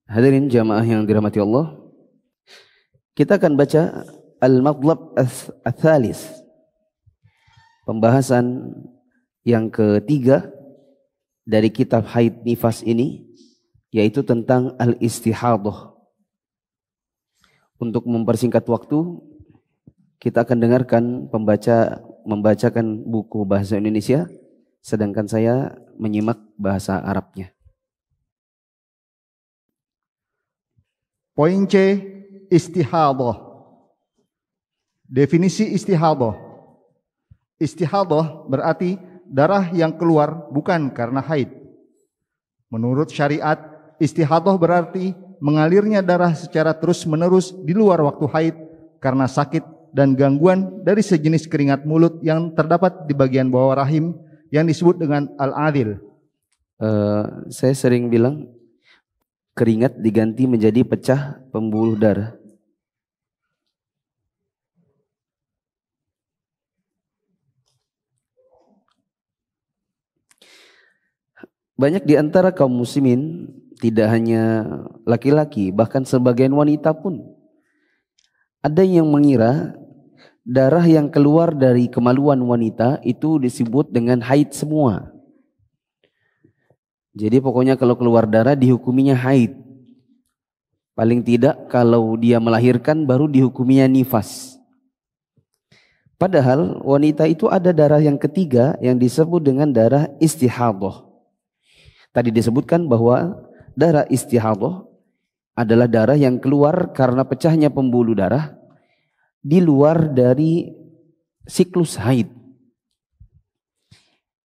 Hadirin jamaah yang dirahmati Allah, kita akan baca Al-Matlab Ats-Tsalis, pembahasan yang ketiga dari kitab haid nifas ini, yaitu tentang al-istihadhah. Untuk mempersingkat waktu, kita akan dengarkan pembaca membacakan buku bahasa Indonesia, sedangkan saya menyimak bahasa Arabnya. Poin C, istihadhah. Definisi istihadhah. Istihadhah berarti darah yang keluar bukan karena haid. Menurut syariat, istihadhah berarti mengalirnya darah secara terus-menerus di luar waktu haid karena sakit dan gangguan dari sejenis keringat mulut yang terdapat di bagian bawah rahim yang disebut dengan al-adil. Saya sering bilang keringat diganti menjadi pecah pembuluh darah. Banyak di antara kaum muslimin, tidak hanya laki-laki, bahkan sebagian wanita pun, ada yang mengira darah yang keluar dari kemaluan wanita itu disebut dengan haid semua. Jadi pokoknya kalau keluar darah dihukuminya haid. Paling tidak kalau dia melahirkan baru dihukuminya nifas. Padahal wanita itu ada darah yang ketiga yang disebut dengan darah istihadhah. Tadi disebutkan bahwa darah istihadhah adalah darah yang keluar karena pecahnya pembuluh darah di luar dari siklus haid.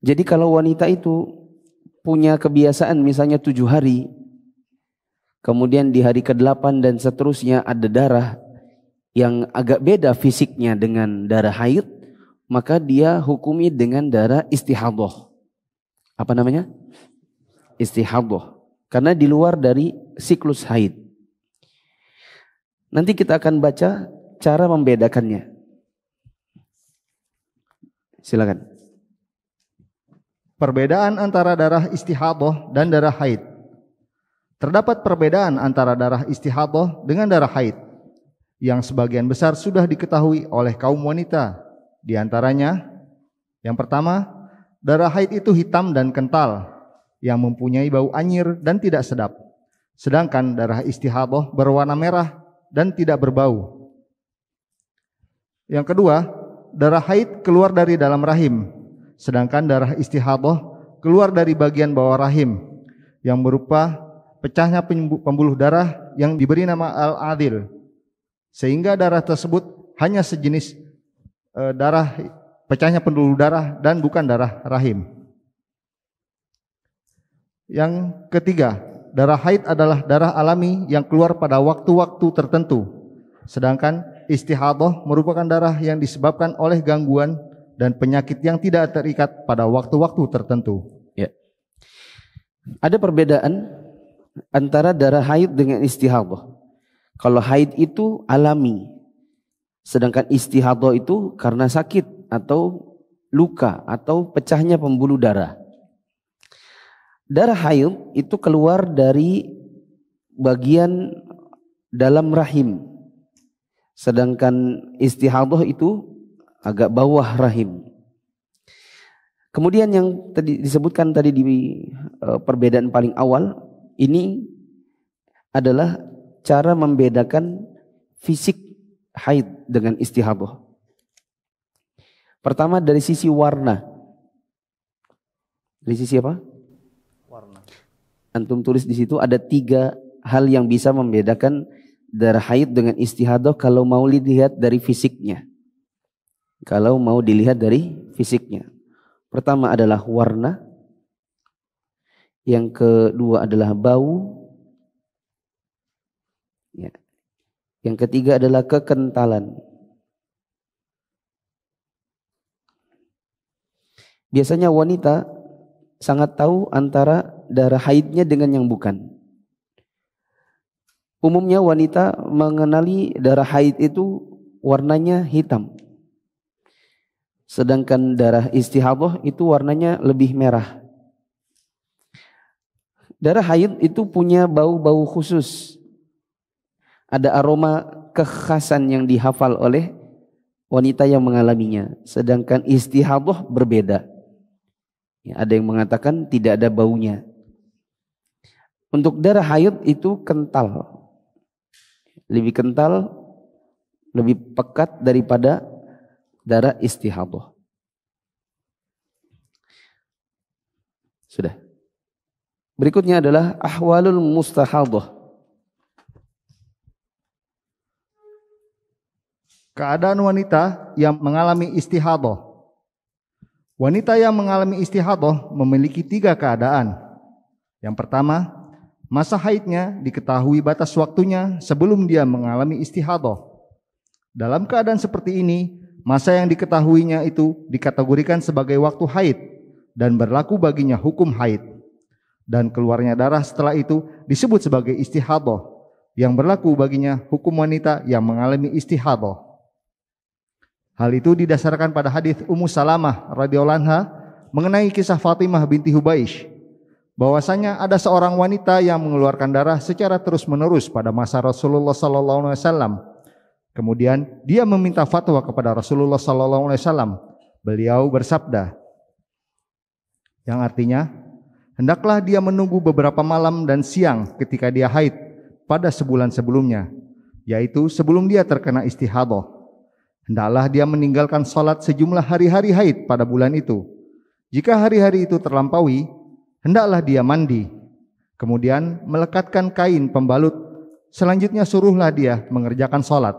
Jadi kalau wanita itu punya kebiasaan misalnya 7 hari, kemudian di hari ke-8 dan seterusnya ada darah yang agak beda fisiknya dengan darah haid, maka dia hukumi dengan darah istihadhah. Apa namanya? Istihadhah. Karena di luar dari siklus haid. Nanti kita akan baca cara membedakannya. Silakan. Perbedaan antara darah istihadhah dan darah haid. Terdapat perbedaan antara darah istihadhah dengan darah haid yang sebagian besar sudah diketahui oleh kaum wanita. Di antaranya, yang pertama, darah haid itu hitam dan kental yang mempunyai bau anyir dan tidak sedap. Sedangkan darah istihadhah berwarna merah dan tidak berbau. Yang kedua, darah haid keluar dari dalam rahim. Sedangkan darah istihadhah keluar dari bagian bawah rahim yang berupa pecahnya pembuluh darah yang diberi nama al-adil, sehingga darah tersebut hanya sejenis darah pecahnya pembuluh darah dan bukan darah rahim. Yang ketiga, darah haid adalah darah alami yang keluar pada waktu-waktu tertentu, sedangkan istihadhah merupakan darah yang disebabkan oleh gangguan dan penyakit yang tidak terikat pada waktu-waktu tertentu. Ya. Ada perbedaan antara darah haid dengan istihadhah. Kalau haid itu alami, sedangkan istihadhah itu karena sakit atau luka atau pecahnya pembuluh darah. Darah haid itu keluar dari bagian dalam rahim, sedangkan istihadhah itu agak bawah rahim. Kemudian yang tadi disebutkan tadi di perbedaan paling awal, ini adalah cara membedakan fisik haid dengan istihadhah. Pertama dari sisi warna. Dari sisi apa? Warna. Antum tulis di situ ada 3 hal yang bisa membedakan darah haid dengan istihadhah kalau mau dilihat dari fisiknya. Kalau mau dilihat dari fisiknya. Pertama adalah warna. Yang kedua adalah bau. Ya. Yang ketiga adalah kekentalan. Biasanya wanita sangat tahu antara darah haidnya dengan yang bukan. Umumnya wanita mengenali darah haid itu warnanya hitam. Sedangkan darah istihadhah itu warnanya lebih merah. Darah haid itu punya bau-bau khusus. Ada aroma kekhasan yang dihafal oleh wanita yang mengalaminya. Sedangkan istihadah berbeda. Ya, ada yang mengatakan tidak ada baunya. Untuk darah haid itu kental. Lebih kental, lebih pekat daripada darah istihadah. Sudah. Berikutnya adalah ahwalul mustahadah. Keadaan wanita yang mengalami istihadah. Wanita yang mengalami istihadah memiliki 3 keadaan. Yang pertama, masa haidnya diketahui batas waktunya sebelum dia mengalami istihadah. Dalam keadaan seperti ini, masa yang diketahuinya itu dikategorikan sebagai waktu haid dan berlaku baginya hukum haid. Dan keluarnya darah setelah itu disebut sebagai istihadah, yang berlaku baginya hukum wanita yang mengalami istihadah. Hal itu didasarkan pada hadis Ummu Salamah radhiyallahu anha mengenai kisah Fatimah binti Hubaish, bahwasanya ada seorang wanita yang mengeluarkan darah secara terus-menerus pada masa Rasulullah sallallahu alaihi wasallam. Kemudian dia meminta fatwa kepada Rasulullah sallallahu alaihi wasallam. Beliau bersabda, yang artinya, hendaklah dia menunggu beberapa malam dan siang ketika dia haid pada sebulan sebelumnya, yaitu sebelum dia terkena istihadah. Hendaklah dia meninggalkan salat sejumlah hari-hari haid pada bulan itu. Jika hari-hari itu terlampaui, hendaklah dia mandi, kemudian melekatkan kain pembalut. Selanjutnya suruhlah dia mengerjakan salat.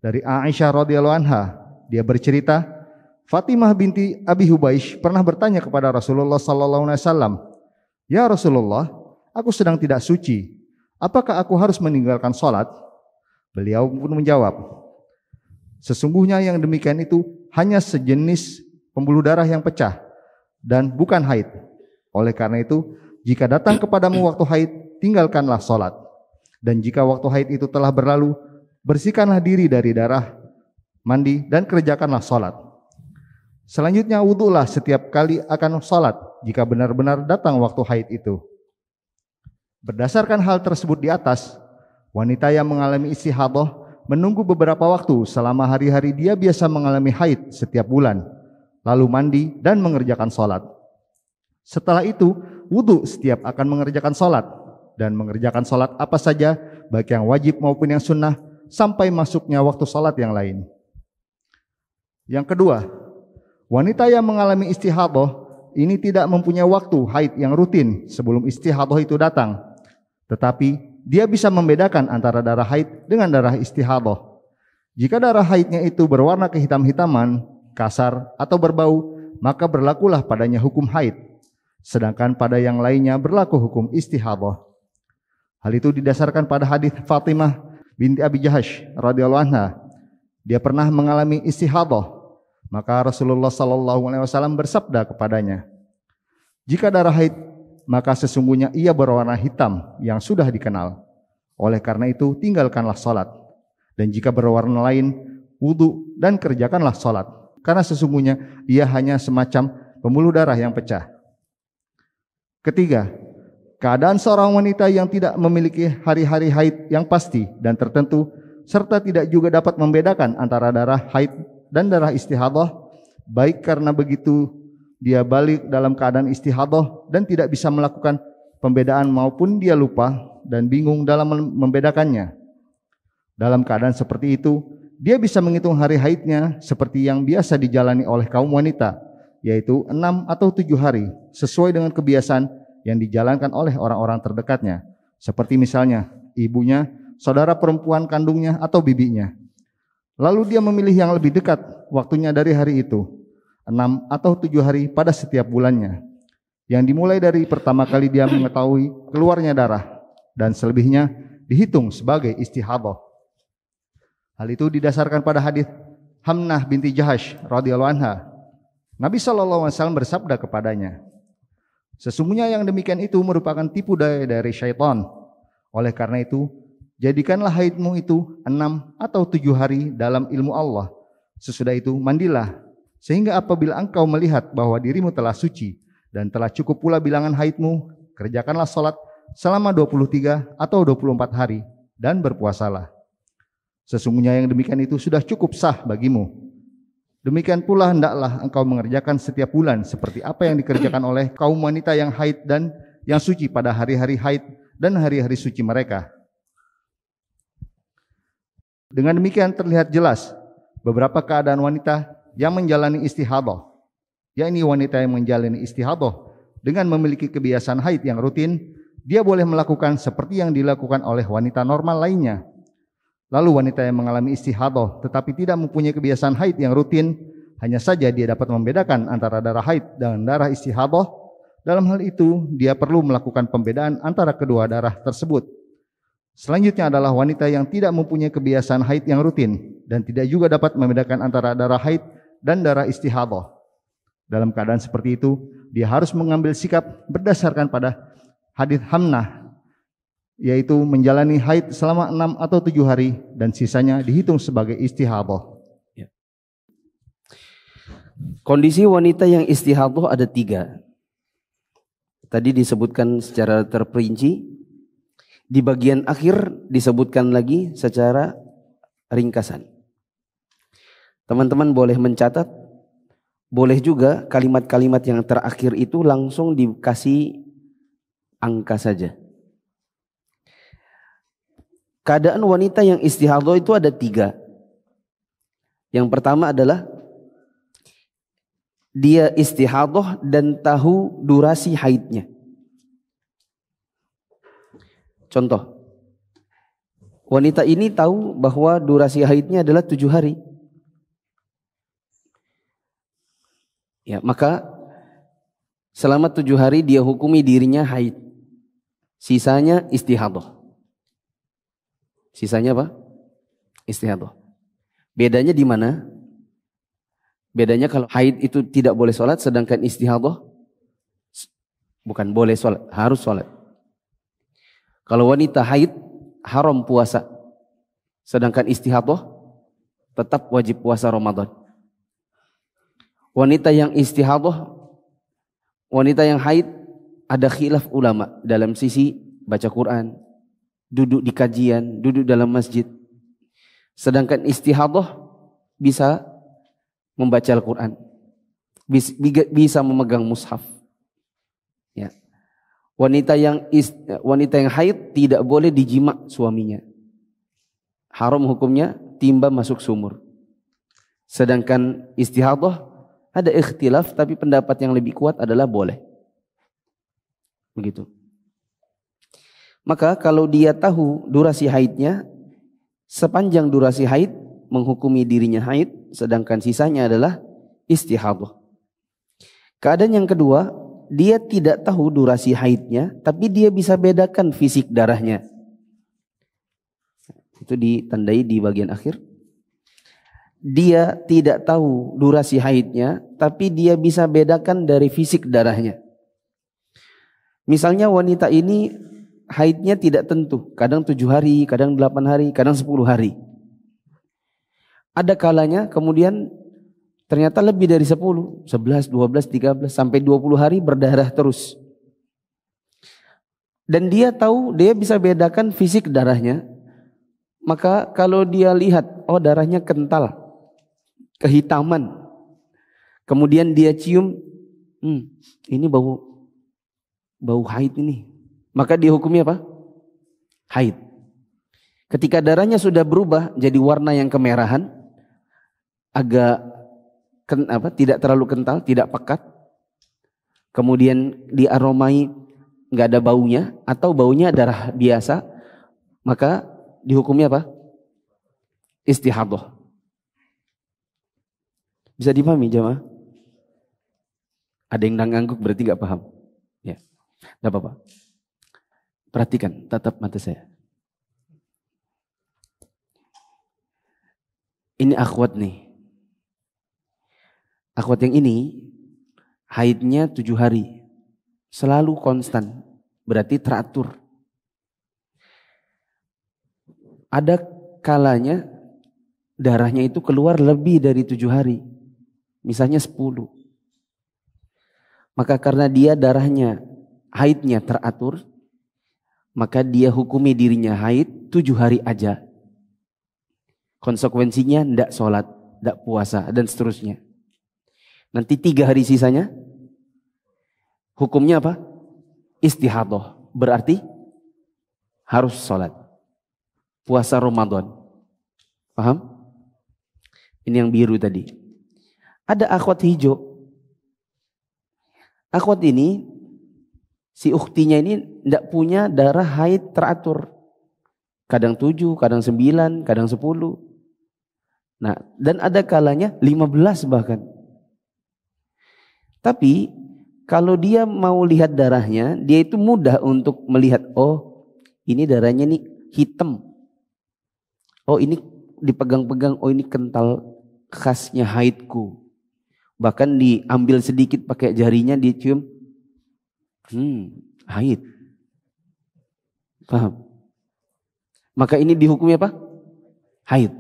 Dari Aisyah radhiyallahu anha, dia bercerita, Fatimah binti Abi Hubaish pernah bertanya kepada Rasulullah sallallahu alaihi wasallam, "Ya Rasulullah, aku sedang tidak suci. Apakah aku harus meninggalkan salat?" Beliau pun menjawab, "Sesungguhnya yang demikian itu hanya sejenis pembuluh darah yang pecah dan bukan haid. Oleh karena itu, jika datang kepadamu waktu haid, tinggalkanlah salat. Dan jika waktu haid itu telah berlalu, bersihkanlah diri dari darah, mandi dan kerjakanlah salat. Selanjutnya wudulah setiap kali akan salat jika benar-benar datang waktu haid itu." Berdasarkan hal tersebut di atas, wanita yang mengalami istihadah menunggu beberapa waktu selama hari-hari dia biasa mengalami haid setiap bulan, lalu mandi dan mengerjakan salat. Setelah itu, wudu setiap akan mengerjakan salat dan mengerjakan salat apa saja, baik yang wajib maupun yang sunnah, sampai masuknya waktu salat yang lain. Yang kedua, wanita yang mengalami istihadah ini tidak mempunyai waktu haid yang rutin sebelum istihadah itu datang, tetapi dia bisa membedakan antara darah haid dengan darah istihadah. Jika darah haidnya itu berwarna kehitam-hitaman, kasar atau berbau, maka berlakulah padanya hukum haid. Sedangkan pada yang lainnya berlaku hukum istihadah. Hal itu didasarkan pada hadis Fatimah binti Abi Jahash radhiyallahu anha. Dia pernah mengalami istihadah, maka Rasulullah sallallahu alaihi wasallam bersabda kepadanya, "Jika darah haid, maka sesungguhnya ia berwarna hitam yang sudah dikenal. Oleh karena itu, tinggalkanlah salat. Dan jika berwarna lain, wudu dan kerjakanlah salat. Karena sesungguhnya ia hanya semacam pembuluh darah yang pecah." Ketiga, keadaan seorang wanita yang tidak memiliki hari-hari haid yang pasti dan tertentu, serta tidak juga dapat membedakan antara darah haid dan darah istihadah, baik karena begitu dia balik dalam keadaan istihadah dan tidak bisa melakukan pembedaan, maupun dia lupa dan bingung dalam membedakannya. Dalam keadaan seperti itu, dia bisa menghitung hari haidnya seperti yang biasa dijalani oleh kaum wanita, yaitu 6 atau 7 hari, sesuai dengan kebiasaan yang dijalankan oleh orang-orang terdekatnya, seperti misalnya ibunya, saudara perempuan kandungnya, atau bibinya. Lalu dia memilih yang lebih dekat waktunya dari hari itu, 6 atau 7 hari pada setiap bulannya, yang dimulai dari pertama kali dia mengetahui keluarnya darah, dan selebihnya dihitung sebagai istihadah. Hal itu didasarkan pada hadis Hamnah binti Jahash radhiyallahu anha. Nabi SAW bersabda kepadanya, "Sesungguhnya yang demikian itu merupakan tipu daya dari syaitan. Oleh karena itu, jadikanlah haidmu itu 6 atau 7 hari dalam ilmu Allah. Sesudah itu mandilah, sehingga apabila engkau melihat bahwa dirimu telah suci dan telah cukup pula bilangan haidmu, kerjakanlah sholat selama 23 atau 24 hari dan berpuasalah. Sesungguhnya yang demikian itu sudah cukup sah bagimu. Demikian pula hendaklah engkau mengerjakan setiap bulan seperti apa yang dikerjakan oleh kaum wanita yang haid dan yang suci pada hari-hari haid dan hari-hari suci mereka. Dengan demikian terlihat jelas beberapa keadaan wanita yang menjalani istihadah, yakni wanita yang menjalani istihadah dengan memiliki kebiasaan haid yang rutin, dia boleh melakukan seperti yang dilakukan oleh wanita normal lainnya. Lalu wanita yang mengalami istihadah tetapi tidak mempunyai kebiasaan haid yang rutin, hanya saja dia dapat membedakan antara darah haid dan darah istihadah. Dalam hal itu, dia perlu melakukan pembedaan antara kedua darah tersebut. Selanjutnya adalah wanita yang tidak mempunyai kebiasaan haid yang rutin dan tidak juga dapat membedakan antara darah haid dan darah istihadah. Dalam keadaan seperti itu, dia harus mengambil sikap berdasarkan pada hadits Hamnah, yaitu menjalani haid selama 6 atau 7 hari dan sisanya dihitung sebagai istihadah. Kondisi wanita yang istihadah ada 3. Tadi disebutkan secara terperinci, di bagian akhir disebutkan lagi secara ringkasan. Teman-teman boleh mencatat, boleh juga kalimat-kalimat yang terakhir itu langsung dikasih angka saja. Keadaan wanita yang istihadah itu ada 3. Yang pertama adalah dia istihadah dan tahu durasi haidnya. Contoh, wanita ini tahu bahwa durasi haidnya adalah 7 hari. Ya, maka selama 7 hari dia hukumi dirinya haid. Sisanya istihadah. Sisanya apa? Istihadah. Bedanya di mana? Bedanya kalau haid itu tidak boleh sholat, sedangkan istihadah bukan boleh sholat, harus sholat. Kalau wanita haid haram puasa, sedangkan istihadah tetap wajib puasa Ramadan. Wanita yang istihadah, wanita yang haid ada khilaf ulama dalam sisi baca Quran, duduk di kajian, duduk dalam masjid. Sedangkan istihadah bisa membaca Al-Quran, bisa memegang mushaf. Ya. Wanita yang haid tidak boleh dijima suaminya. Haram hukumnya, timba masuk sumur. Sedangkan istihadah ada ikhtilaf, tapi pendapat yang lebih kuat adalah boleh. Begitu. Maka kalau dia tahu durasi haidnya, sepanjang durasi haid menghukumi dirinya haid, sedangkan sisanya adalah istihadah. Keadaan yang kedua, dia tidak tahu durasi haidnya, tapi dia bisa bedakan fisik darahnya. Itu ditandai di bagian akhir. Dia tidak tahu durasi haidnya, tapi dia bisa bedakan dari fisik darahnya. Misalnya wanita ini haidnya tidak tentu, kadang 7 hari, kadang 8 hari, kadang 10 hari. Ada kalanya kemudian ternyata lebih dari 10, 11, 12, 13, sampai 20 hari berdarah terus. Dan dia tahu, dia bisa bedakan fisik darahnya. Maka kalau dia lihat, oh darahnya kental, kehitaman, kemudian dia cium, ini bau haid ini, maka dihukumi apa? Haid. Ketika darahnya sudah berubah jadi warna yang kemerahan, agak tidak terlalu kental, tidak pekat, kemudian diaromai nggak ada baunya atau baunya darah biasa, maka dihukumi apa? Istihadah. Bisa dipahami jemaah? Ada yang ngangguk berarti nggak paham. Ya, nggak apa-apa. Perhatikan, tatap mata saya. Ini akhwat nih. Akhwat yang ini haidnya 7 hari. Selalu konstan. Berarti teratur. Ada kalanya darahnya itu keluar lebih dari 7 hari. Misalnya 10. Maka karena dia darahnya haidnya teratur, maka dia hukumi dirinya haid 7 hari aja. Konsekuensinya tidak sholat, tidak puasa, dan seterusnya. Nanti 3 hari sisanya, hukumnya apa? Istihadah. Berarti harus sholat. Puasa Ramadan. Paham? Ini yang biru tadi. Ada akhwat hijau. Akhwat ini, si ukhtinya ini tidak punya darah haid teratur. Kadang 7, kadang 9, kadang 10. Nah, dan ada kalanya 15 bahkan. Tapi kalau dia mau lihat darahnya, dia itu mudah untuk melihat, oh ini darahnya nih hitam. Oh ini dipegang-pegang, oh ini kental, khasnya haidku. Bahkan diambil sedikit pakai jarinya, dicium, haid. Paham? Maka ini dihukumi apa? Haid.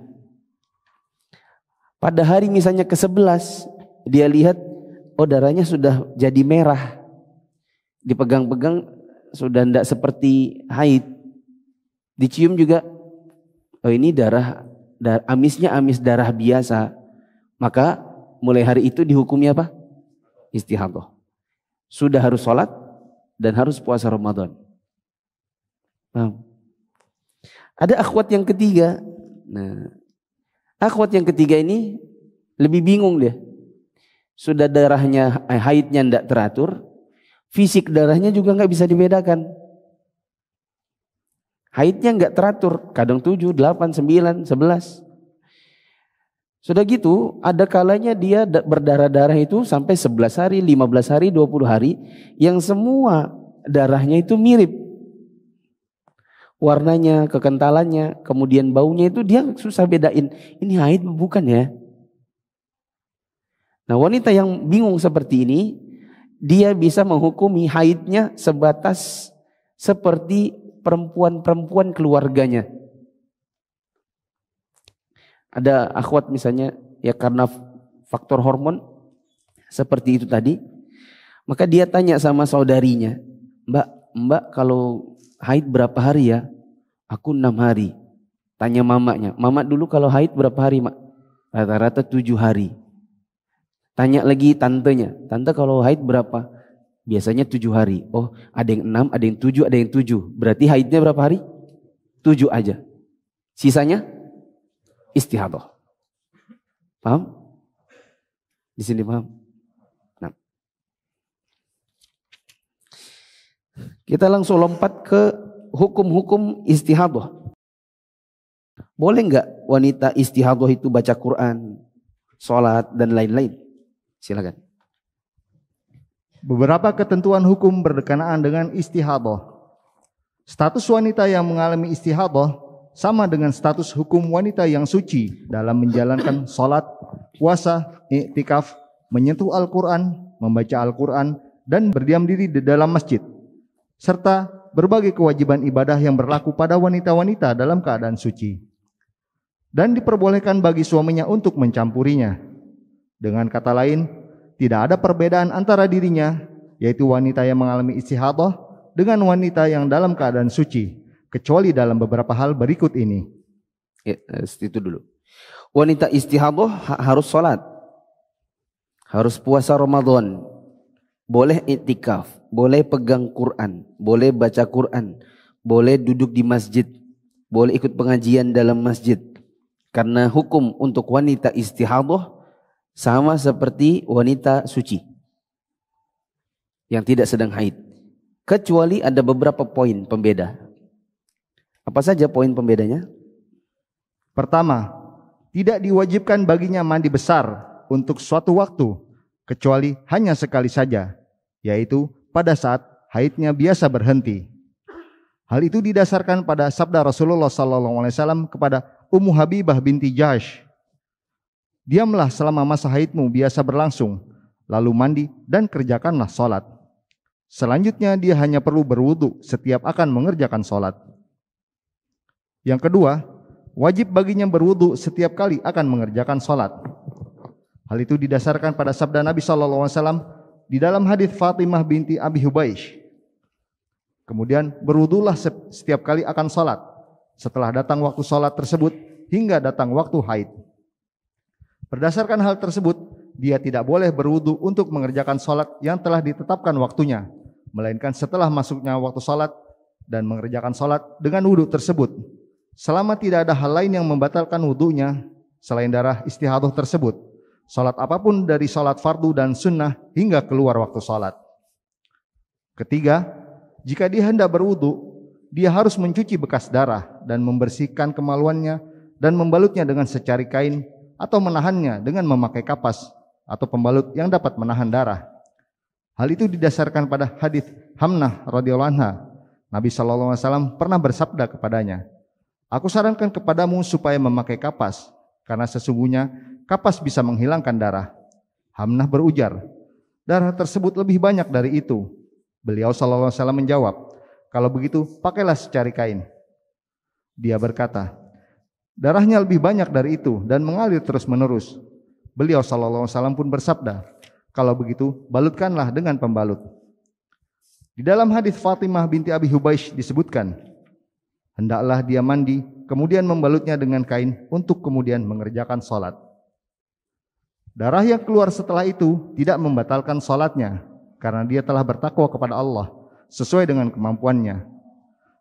Pada hari misalnya ke-11, dia lihat, oh darahnya sudah jadi merah. Dipegang-pegang sudah tidak seperti haid. Dicium juga, oh ini amisnya amis darah biasa. Maka mulai hari itu dihukumi apa? Istihadah. Sudah harus sholat dan harus puasa Ramadan. Ada akhwat yang ketiga. Nah, akhwat yang ketiga ini lebih bingung dia. Sudah darahnya, haidnya tidak teratur, fisik darahnya juga nggak bisa dibedakan. Haidnya nggak teratur, kadang 7, 8, 9, 11. Sudah gitu, ada kalanya dia berdarah-darah itu sampai 11 hari, 15 hari, 20 hari, yang semua darahnya itu mirip. Warnanya, kekentalannya, kemudian baunya itu dia susah bedain. Ini haid bukan ya? Nah, wanita yang bingung seperti ini, dia bisa menghukumi haidnya sebatas seperti perempuan-perempuan keluarganya. Ada akhwat misalnya, ya karena faktor hormon seperti itu tadi, maka dia tanya sama saudarinya, Mbak kalau haid berapa hari ya? Aku 6 hari. Tanya mamanya, mama dulu kalau haid berapa hari mak? Rata-rata 7 hari. Tanya lagi tantenya, tante kalau haid berapa? Biasanya 7 hari. Oh ada yang 6, ada yang 7, ada yang 7. Berarti haidnya berapa hari? 7 aja. Sisanya istihadah. Paham? Di sini paham? Nah. Kita langsung lompat ke hukum-hukum istihadah. Boleh enggak wanita istihadah itu baca Quran, sholat dan lain-lain? Silakan. Beberapa ketentuan hukum berkenaan dengan istihadah. Status wanita yang mengalami istihadah sama dengan status hukum wanita yang suci dalam menjalankan sholat, puasa, iktikaf, menyentuh Al-Quran, membaca Al-Quran, dan berdiam diri di dalam masjid, serta berbagai kewajiban ibadah yang berlaku pada wanita-wanita dalam keadaan suci. Dan diperbolehkan bagi suaminya untuk mencampurinya. Dengan kata lain, tidak ada perbedaan antara dirinya, yaitu wanita yang mengalami istihadah, dengan wanita yang dalam keadaan suci, kecuali dalam beberapa hal berikut ini. Ya, itu dulu. Wanita istihadah harus sholat, harus puasa Ramadan, boleh iktikaf, boleh pegang Quran, boleh baca Quran, boleh duduk di masjid, boleh ikut pengajian dalam masjid. Karena hukum untuk wanita istihadah sama seperti wanita suci yang tidak sedang haid. Kecuali ada beberapa poin pembeda. Apa saja poin pembedanya? Pertama, tidak diwajibkan baginya mandi besar untuk suatu waktu, kecuali hanya sekali saja, yaitu pada saat haidnya biasa berhenti. Hal itu didasarkan pada sabda Rasulullah SAW kepada Ummu Habibah binti Jahsh. Diamlah selama masa haidmu biasa berlangsung, lalu mandi dan kerjakanlah sholat. Selanjutnya dia hanya perlu berwudu setiap akan mengerjakan sholat. Yang kedua, wajib baginya berwudu setiap kali akan mengerjakan sholat. Hal itu didasarkan pada sabda Nabi SAW di dalam hadis Fatimah binti Abi Hubaish. Kemudian berwudulah setiap kali akan sholat setelah datang waktu sholat tersebut hingga datang waktu haid. Berdasarkan hal tersebut, dia tidak boleh berwudu untuk mengerjakan sholat yang telah ditetapkan waktunya, melainkan setelah masuknya waktu sholat dan mengerjakan sholat dengan wudu tersebut, selama tidak ada hal lain yang membatalkan wudunya selain darah istihadah tersebut, sholat apapun dari sholat fardu dan sunnah hingga keluar waktu sholat. Ketiga, jika dia hendak berwudu, dia harus mencuci bekas darah dan membersihkan kemaluannya dan membalutnya dengan secari kain atau menahannya dengan memakai kapas atau pembalut yang dapat menahan darah. Hal itu didasarkan pada hadis Hamnah radhiyallahu anha. Nabi SAW pernah bersabda kepadanya, "Aku sarankan kepadamu supaya memakai kapas, karena sesungguhnya kapas bisa menghilangkan darah." Hamnah berujar, "Darah tersebut lebih banyak dari itu." Beliau SAW menjawab, "Kalau begitu pakailah secari kain." Dia berkata, "Darahnya lebih banyak dari itu dan mengalir terus menerus." Beliau SAW pun bersabda, "Kalau begitu balutkanlah dengan pembalut." Di dalam hadis Fatimah binti Abi Hubaish disebutkan, hendaklah dia mandi kemudian membalutnya dengan kain untuk kemudian mengerjakan sholat. Darah yang keluar setelah itu tidak membatalkan sholatnya karena dia telah bertakwa kepada Allah sesuai dengan kemampuannya.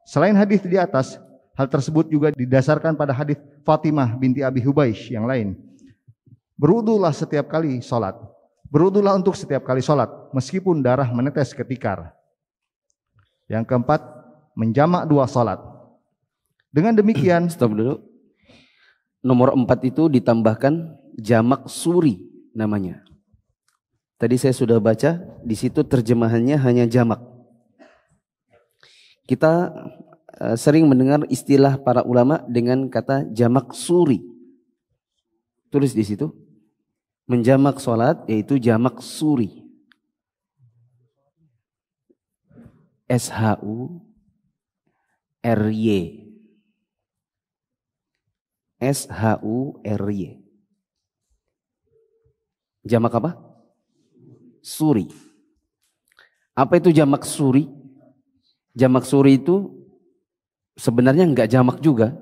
Selain hadis di atas, hal tersebut juga didasarkan pada hadis Fatimah binti Abi Hubaish yang lain. Berwudulah setiap kali sholat. Berwudulah untuk setiap kali sholat meskipun darah menetes ketikar. Yang keempat, menjamak dua sholat. Dengan demikian, stop dulu. Nomor 4 itu ditambahkan jamak suri namanya. Tadi saya sudah baca, di situ terjemahannya hanya jamak. Kita sering mendengar istilah para ulama dengan kata jamak suri. Tulis di situ. Menjamak sholat yaitu jamak suri. S-H-U-R-Y. S-H-U-R-Y. Jamak apa? Suri. Apa itu jamak suri? Jamak suri itu sebenarnya enggak jamak juga.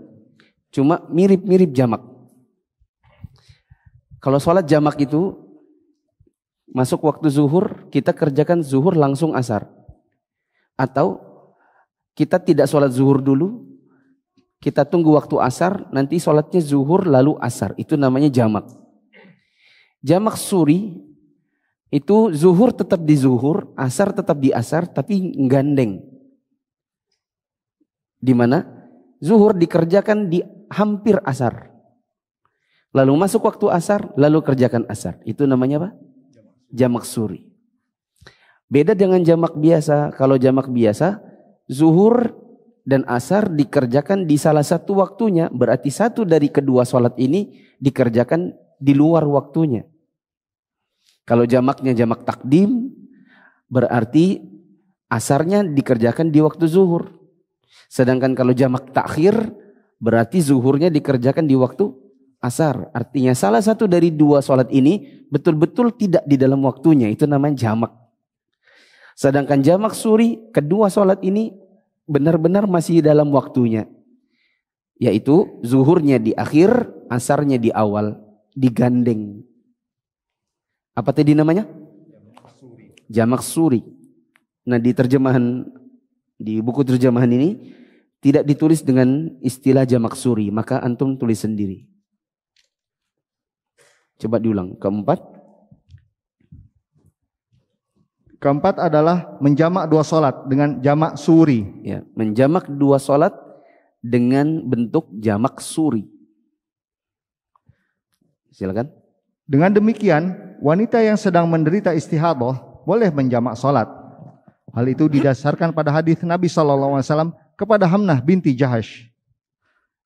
Cuma mirip-mirip jamak. Kalau sholat jamak itu masuk waktu zuhur, kita kerjakan zuhur langsung asar. Atau kita tidak sholat zuhur dulu, kita tunggu waktu asar, nanti sholatnya zuhur lalu asar. Itu namanya jamak. Jamak suri itu zuhur tetap di zuhur, asar tetap di asar, tapi gandeng. Di mana zuhur dikerjakan di hampir asar. Lalu masuk waktu asar, lalu kerjakan asar. Itu namanya apa? Jamak suri. Beda dengan jamak biasa. Kalau jamak biasa, zuhur dan asar dikerjakan di salah satu waktunya. Berarti satu dari kedua sholat ini dikerjakan di luar waktunya. Kalau jamaknya jamak takdim, berarti asarnya dikerjakan di waktu zuhur. Sedangkan kalau jamak takhir, berarti zuhurnya dikerjakan di waktu asar. Artinya salah satu dari dua sholat ini betul-betul tidak di dalam waktunya. Itu namanya jamak. Sedangkan jamak suri, kedua sholat ini benar-benar masih dalam waktunya. Yaitu zuhurnya di akhir, asarnya di awal, digandeng. Apa tadi namanya? Jamak suri. Nah di terjemahan, di buku terjemahan ini tidak ditulis dengan istilah jamak suri, maka antum tulis sendiri. Coba diulang. Keempat adalah menjamak dua sholat dengan jamak suri. Ya, menjamak dua sholat dengan bentuk jamak suri. Silakan. Dengan demikian, wanita yang sedang menderita istihadah boleh menjamak sholat. Hal itu didasarkan pada hadis Nabi SAW kepada Hamnah binti Jahash.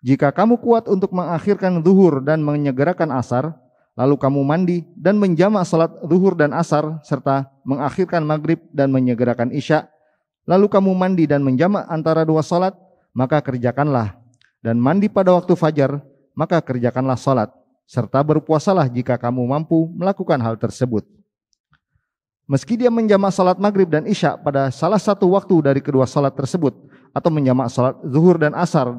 Jika kamu kuat untuk mengakhirkan zuhur dan menyegerakan asar, lalu kamu mandi dan menjamak salat zuhur dan asar serta mengakhirkan maghrib dan menyegerakan isya, lalu kamu mandi dan menjamak antara dua salat, maka kerjakanlah. Dan mandi pada waktu fajar, maka kerjakanlah salat, serta berpuasalah jika kamu mampu melakukan hal tersebut. Meski dia menjamak salat maghrib dan isya pada salah satu waktu dari kedua salat tersebut, atau menjamak salat zuhur dan asar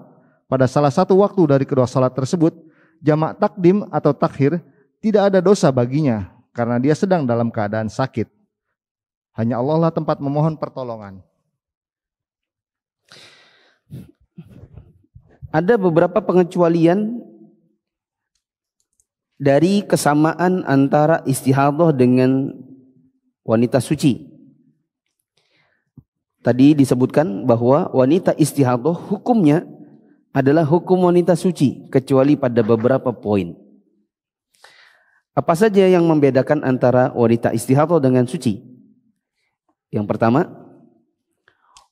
pada salah satu waktu dari kedua salat tersebut, jamak takdim atau takhir tidak ada dosa baginya karena dia sedang dalam keadaan sakit. Hanya Allah lah tempat memohon pertolongan. Ada beberapa pengecualian dari kesamaan antara istihadah dengan wanita suci. Tadi disebutkan bahwa wanita istihadah hukumnya adalah hukum wanita suci kecuali pada beberapa poin. Apa saja yang membedakan antara wanita istihadah dengan suci? Yang pertama,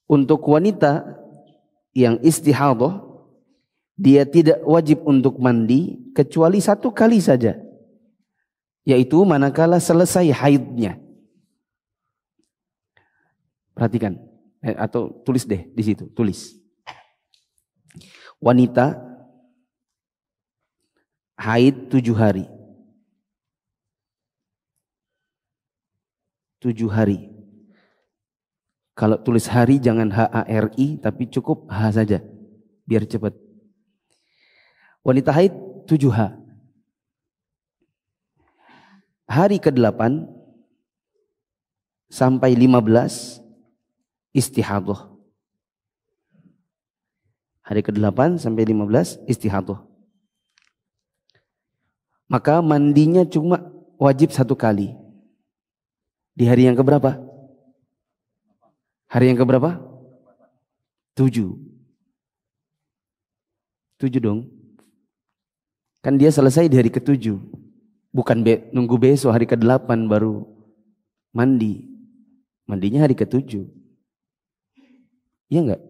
untuk wanita yang istihadah, dia tidak wajib untuk mandi kecuali satu kali saja, yaitu manakala selesai haidnya. Perhatikan, atau tulis deh di situ, tulis. Wanita haid 7 hari. 7 hari. Kalau tulis hari jangan HARI tapi cukup H saja biar cepat. Wanita haid 7H. Hari ke-8 sampai 15 istihadah. Hari ke-8 sampai 15 istihadah. Maka mandinya cuma wajib 1 kali. Di hari yang keberapa? Hari yang keberapa? 7. 7 dong. Kan dia selesai di hari ke-7. Bukan nunggu besok hari ke-8 baru mandi. Mandinya hari ke-7. Iya enggak?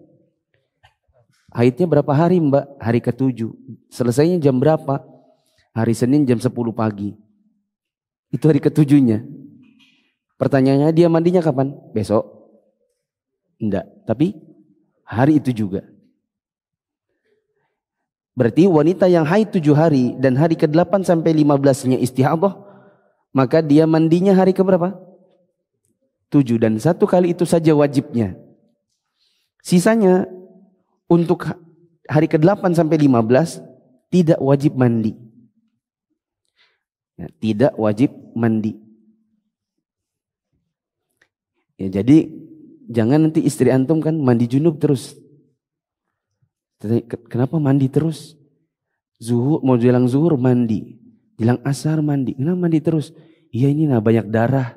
Haidnya berapa hari Mbak? Hari ke-7. Selesainya jam berapa? Hari Senin jam 10 pagi. Itu hari ke-7-nya. Pertanyaannya dia mandinya kapan? Besok? Enggak. Tapi hari itu juga. Berarti wanita yang haid 7 hari dan hari ke-8 sampai 15-nya istihadah, maka dia mandinya hari ke berapa? 7, dan 1 kali itu saja wajibnya. Sisanya untuk hari ke-8 sampai 15 tidak wajib mandi. Ya, tidak wajib mandi. Ya, jadi jangan nanti istri antum kan mandi junub terus. Kenapa mandi terus? Zuhur, mau jelang zuhur mandi, jelang asar mandi. Kenapa mandi terus? Iya ini banyak darah.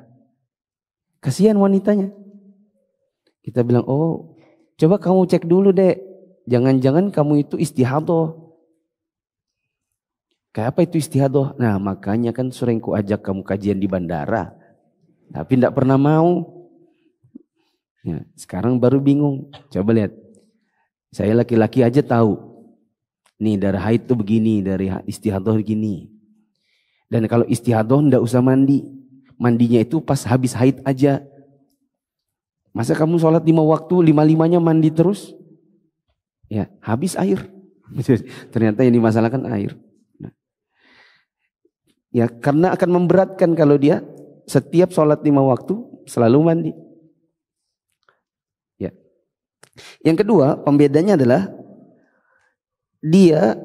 Kasihan wanitanya. Kita bilang, oh coba kamu cek dulu dek. Jangan-jangan kamu itu istihadah. Kayak apa itu istihadah? Nah makanya kan sering ku ajak kamu kajian di bandara. Tapi tidak pernah mau. Ya, sekarang baru bingung. Coba lihat. Saya laki-laki aja tahu. Nih darah haid tuh begini, dari istihadah begini. Dan kalau istihadah enggak usah mandi. Mandinya itu pas habis haid aja. Masa kamu sholat 5 waktu, 5-5-nya mandi terus? Ya, habis air. Ternyata yang dimasalahkan air. Nah. Ya, karena akan memberatkan kalau dia setiap sholat 5 waktu selalu mandi. Ya. Yang kedua, pembedanya adalah dia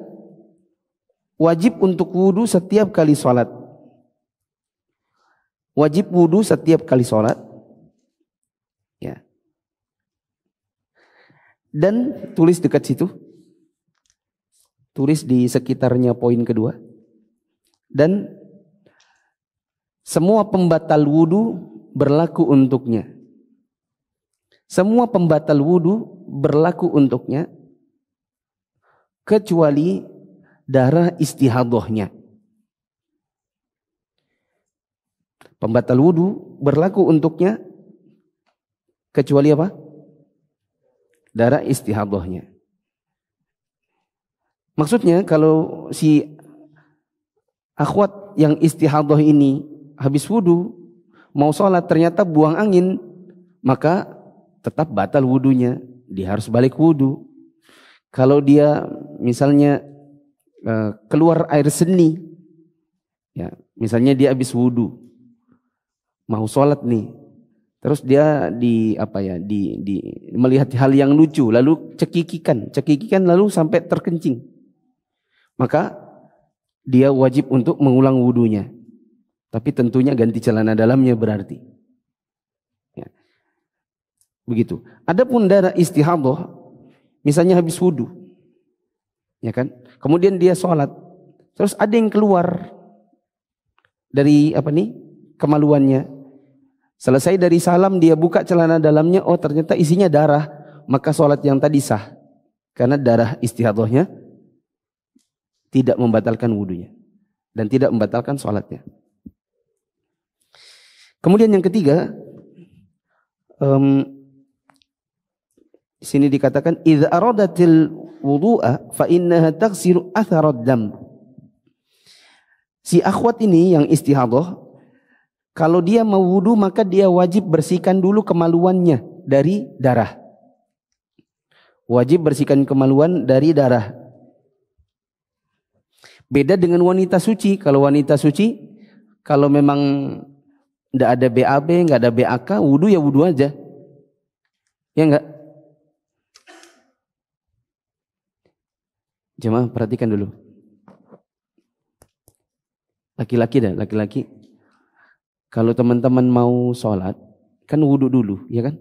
wajib untuk wudu setiap kali sholat. Wajib wudu setiap kali sholat. Ya. Dan tulis dekat situ. Tulis di sekitarnya poin kedua. Dan semua pembatal wudu berlaku untuknya. Semua pembatal wudu berlaku untuknya kecuali darah istihadahnya. Pembatal wudu berlaku untuknya kecuali apa? Darah istihadahnya. Maksudnya kalau si akhwat yang istihadah ini habis wudu mau sholat ternyata buang angin, maka tetap batal wudunya. Dia harus balik wudu. Kalau dia misalnya keluar air seni, ya misalnya dia habis wudu mau sholat nih, Terus dia melihat hal yang lucu, lalu cekikikan lalu sampai terkencing. Maka dia wajib untuk mengulang wudunya. Tapi tentunya ganti celana dalamnya berarti. Ya. Begitu. Adapun darah istihadhah, misalnya habis wudu, ya kan? Kemudian dia sholat, terus ada yang keluar dari kemaluannya. Selesai dari salam dia buka celana dalamnya, oh ternyata isinya darah, maka sholat yang tadi sah. Karena darah istihadhahnya tidak membatalkan wudunya dan tidak membatalkan sholatnya. Kemudian yang ketiga, di sini dikatakan idza aradatil wudu'a fa innaha taghsilu atharad dam. Si akhwat ini yang istihadhah, kalau dia mau wudu maka dia wajib bersihkan dulu kemaluannya dari darah. Wajib bersihkan kemaluan dari darah. Beda dengan wanita suci. Kalau wanita suci, kalau memang tidak ada BAB, nggak ada BAK, wudu ya wudu aja. Ya enggak? Jemaah perhatikan dulu. Laki-laki. Kalau teman-teman mau sholat, kan wudu dulu, ya kan?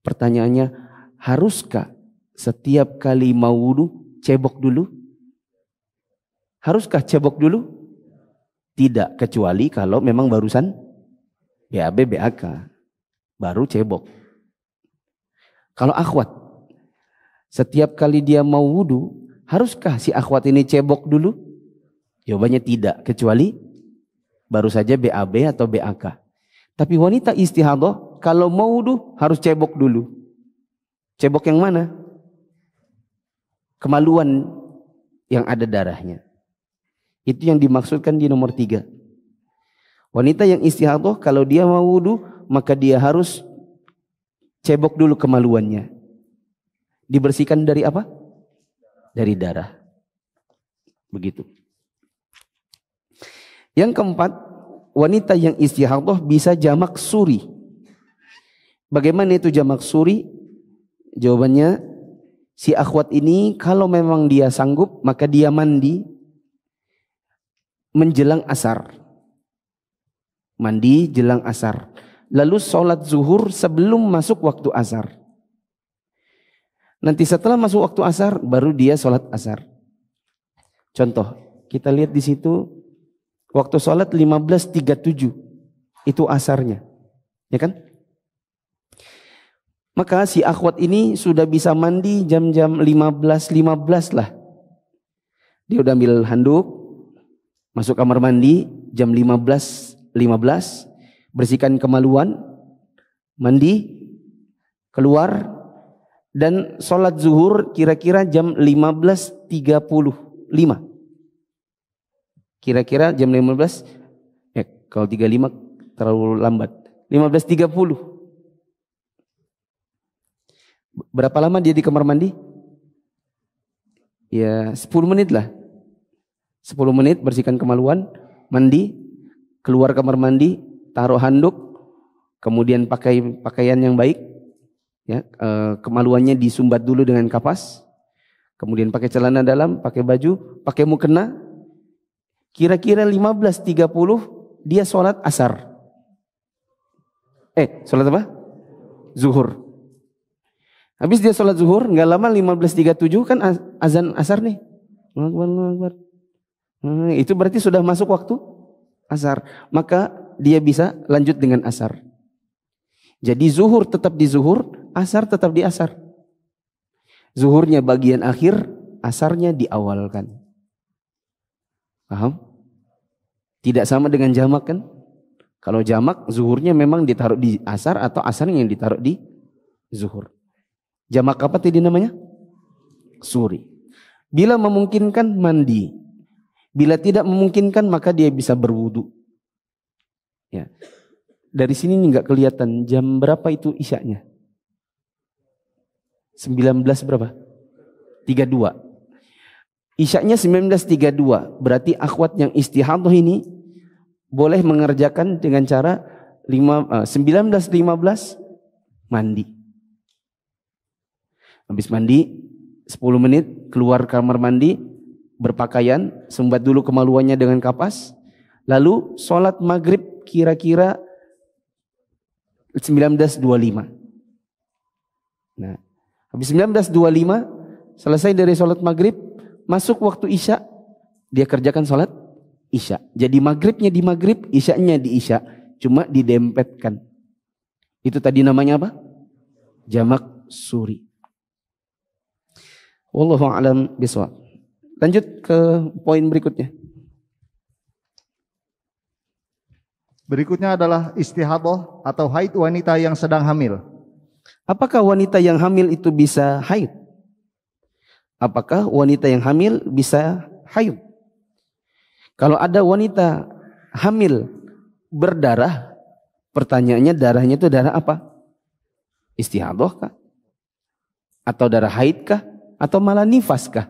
Pertanyaannya, haruskah setiap kali mau wudu cebok dulu? Haruskah cebok dulu? Tidak, kecuali kalau memang barusan BAB, BAK, baru cebok. Kalau akhwat, setiap kali dia mau wudu, haruskah si akhwat ini cebok dulu? Jawabannya tidak, kecuali baru saja BAB atau BAK. Tapi wanita istihadhah kalau mau wudu harus cebok dulu. Cebok yang mana? Kemaluan yang ada darahnya. Itu yang dimaksudkan di nomor 3. Wanita yang istihadhah kalau dia mau wudu maka dia harus cebok dulu kemaluannya. Dibersihkan dari apa? Dari darah. Begitu. Yang keempat, wanita yang istihadhah bisa jamak suri. Bagaimana itu jamak suri? Jawabannya, si akhwat ini kalau memang dia sanggup, maka dia mandi menjelang asar. Mandi jelang asar. Lalu sholat zuhur sebelum masuk waktu asar. Nanti setelah masuk waktu asar, baru dia sholat asar. Contoh, kita lihat di situ, waktu sholat 15.37 itu asarnya, ya kan? Maka si akhwat ini sudah bisa mandi jam-jam 15.15 lah. Dia udah ambil handuk, masuk kamar mandi jam 15.15, bersihkan kemaluan, mandi, keluar, dan sholat zuhur kira-kira jam 15.35. Kira-kira jam 15, kalau 35 terlalu lambat. 15.30. Berapa lama dia di kamar mandi? Ya 10 menit lah. 10 menit bersihkan kemaluan, mandi, keluar kamar mandi, taruh handuk, kemudian pakai pakaian yang baik, ya, kemaluannya disumbat dulu dengan kapas, kemudian pakai celana dalam, pakai baju, pakai mukena. Kira-kira 15.30 dia sholat asar. Sholat apa? Zuhur. Habis dia sholat zuhur, nggak lama 15.37 kan azan asar nih. Allahu Akbar. Itu berarti sudah masuk waktu asar. Maka dia bisa lanjut dengan asar. Jadi zuhur tetap di zuhur, asar tetap di asar. Zuhurnya bagian akhir, asarnya diawalkan. Paham? Tidak sama dengan jamak kan? Kalau jamak zuhurnya memang ditaruh di asar atau asarnya yang ditaruh di zuhur. Jamak apa tadi namanya? Suri. Bila memungkinkan mandi. Bila tidak memungkinkan maka dia bisa berwudu. Ya. Dari sini nggak kelihatan jam berapa itu isyaknya. 19 berapa? 32. Isyaknya 19.32, berarti akhwat yang istihadhah ini boleh mengerjakan dengan cara 19.15 mandi. Habis mandi 10 menit keluar kamar mandi, berpakaian, sumbat dulu kemaluannya dengan kapas, lalu sholat maghrib kira-kira 19.25. Nah, habis 19.25 selesai dari sholat maghrib, masuk waktu isya, dia kerjakan sholat isya. Jadi maghribnya di maghrib, isyanya di isya, cuma didempetkan. Itu tadi namanya apa? Jamak suri. Wallahu a'lam bishawab. Lanjut ke poin berikutnya. Berikutnya adalah istihadah atau haid wanita yang sedang hamil. Apakah wanita yang hamil itu bisa haid? Apakah wanita yang hamil bisa haid? Kalau ada wanita hamil berdarah, pertanyaannya darahnya itu darah apa? Istihadah kah? Atau darah haid kah? Atau malah nifas kah?